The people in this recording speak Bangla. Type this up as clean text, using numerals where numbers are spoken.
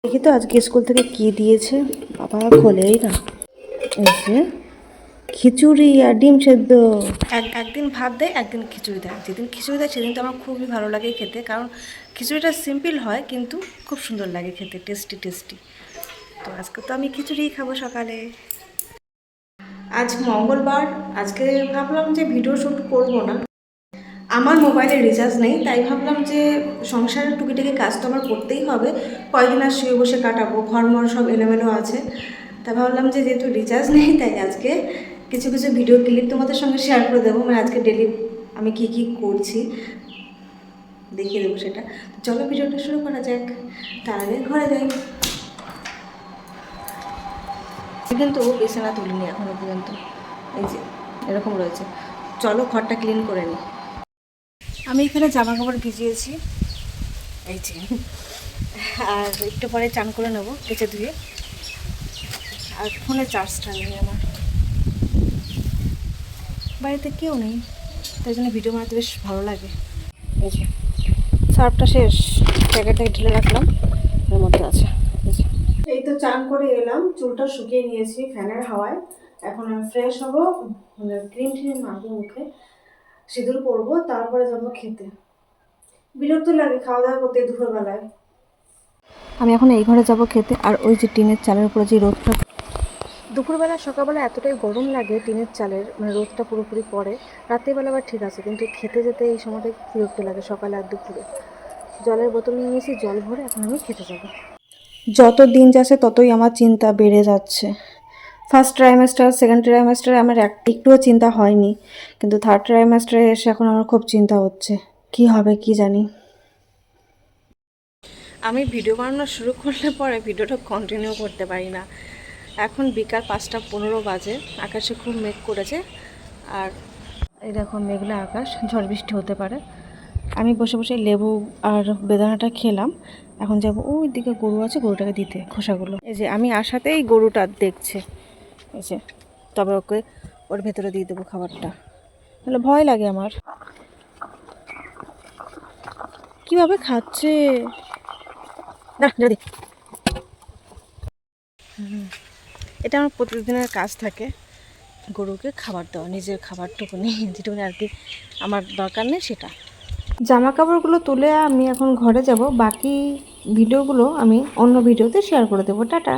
দেখি তো আজকে স্কুল থেকে কি দিয়েছে, বাবা খোলেই না। এই যে খিচুড়ি আর ডিম সেদ্ধ। একদিন ভাত দেয়, একদিন খিচুড়ি দেয়। যেদিন খিচুড়ি দেয় সেদিন তো আমার খুবই ভালো লাগে খেতে, কারণ খিচুড়িটা সিম্পল হয় কিন্তু খুব সুন্দর লাগে খেতে, টেস্টি টেস্টি। তো আজকে তো আমি খিচুড়িই খাবো সকালে। আজ মঙ্গলবার, আজকে ভাবলাম যে ভিডিও শ্যুট করবো না। আমার মোবাইলে রিচার্জ নেই, তাই ভাবলাম যে সংসারের টুকিটাকি কাজ তো আমার করতেই হবে। কয়েকদিন আর শুয়ে বসে কাটাবো, ঘরমর সব এলোমেলো আছে। তাই ভাবলাম যে যেহেতু রিচার্জ নেই, তাই আজকে কিছু কিছু ভিডিও ক্লিপ তোমাদের সঙ্গে শেয়ার করে দেবো। মানে আজকে ডেলি আমি কি কি করছি দেখিয়ে দেবো সেটা। চলো ভিডিওটা শুরু করা যাক। তার আগে ঘরে যাই। কিন্তু বিছানা তুলিনি এখনো পর্যন্ত, এই যে এরকম রয়েছে। চলো ঘরটা ক্লিন করে নিই। আমি এখানে জামা কাপড় ভিজিয়েছি, এই যে, আর একটু পরে চান করে নেবো কেচে ধুয়ে। আর ফোনে চার্জটা নেই আমার, বাড়িতে কেউ নেই, তাই জন্য ভিডিও বানাতে বেশ ভালো লাগে। এই যে সার্ফটা শেষ, প্যাকেট থেকে ঢেলে রাখলাম, এর মধ্যে আছে। এই তো চান করে এলাম, চুলটা শুকিয়ে নিয়েছি ফ্যানের হাওয়ায়। এখন আমি ফ্রেশ হবো, মানে ক্রিম ট্রিম মাখবো মুখে, সিঁদুর পরবো, তারপরে যাবো খেতে। বিরক্ত লাগে খাওয়া দাওয়া করতে দুপুরবেলায়। আমি এখন এই ঘরে যাব খেতে। আর ওই যে টিনের চালের উপরে যে রোদটা, দুপুরবেলা সকালবেলা এতটাই গরম লাগে টিনের চালের, মানে রোদটা পুরোপুরি পড়ে। রাত্রিবেলা আবার ঠিক আছে, কিন্তু খেতে যেতে এই সময়টাই বিরক্ত লাগে, সকালে আর দুপুরে। জলের বোতল নিয়ে নিয়েছি, জল ভরে এখন আমি খেতে যাব। যত দিন যাচ্ছে ততই আমার চিন্তা বেড়ে যাচ্ছে। ফার্স্ট ট্রাইমেস্টার, সেকেন্ড ট্রাইমেস্টারে আমার একটুও চিন্তা হয়নি, কিন্তু থার্ড ট্রাইমেস্টারে এসে এখন আমার খুব চিন্তা হচ্ছে কি হবে কি জানি। আমি ভিডিও বানানো শুরু করলে পরে ভিডিওটা কন্টিনিউ করতে পারি না। এখন বিকাল 5:15 বাজে, আকাশে খুব মেঘ করেছে। আর এই দেখো মেঘলা আকাশ, ঝড় বৃষ্টি হতে পারে। আমি বসে বসে লেবু আর বেদানাটা খেলাম। এখন যাব ওই দিকে, গরু আছে, গরুটাকে দিতে খোসাগুলো। এই যে আমি আসাতেই গরুটা দেখছে, এই যে, তবে ওকে ওর ভেতরে দিয়ে দেবো খাবারটা, তাহলে ভয় লাগে আমার। কিভাবে খাচ্ছে না, যদি এটা আমার প্রতিদিনের কাজ থাকে, গরুকে খাবার দেওয়া, নিজের খাবারটুকু নেই, যেটুকুনি আর কি আমার দরকার নেই সেটা। জামা কাপড়গুলো তুলে আমি এখন ঘরে যাব, বাকি ভিডিওগুলো আমি অন্য ভিডিওতে শেয়ার করে দেবো। টাটা।